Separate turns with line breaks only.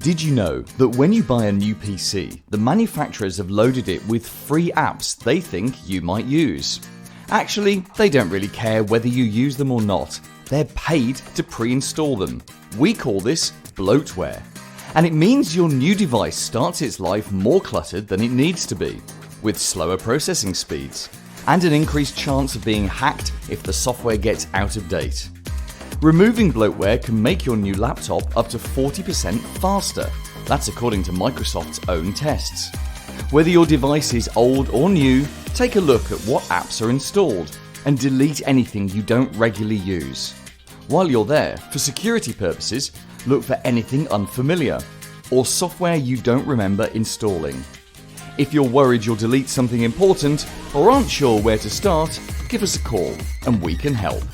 Did you know that when you buy a new PC, the manufacturers have loaded it with free apps they think you might use? Actually, they don't really care whether you use them or not. They're paid to pre-install them. We call this bloatware. And it means your new device starts its life more cluttered than it needs to be, with slower processing speeds, and an increased chance of being hacked if the software gets out of date. Removing bloatware can make your new laptop up to 40% faster. That's according to Microsoft's own tests. Whether your device is old or new, take a look at what apps are installed and delete anything you don't regularly use. While you're there, for security purposes, look for anything unfamiliar or software you don't remember installing. If you're worried you'll delete something important or aren't sure where to start, give us a call and we can help.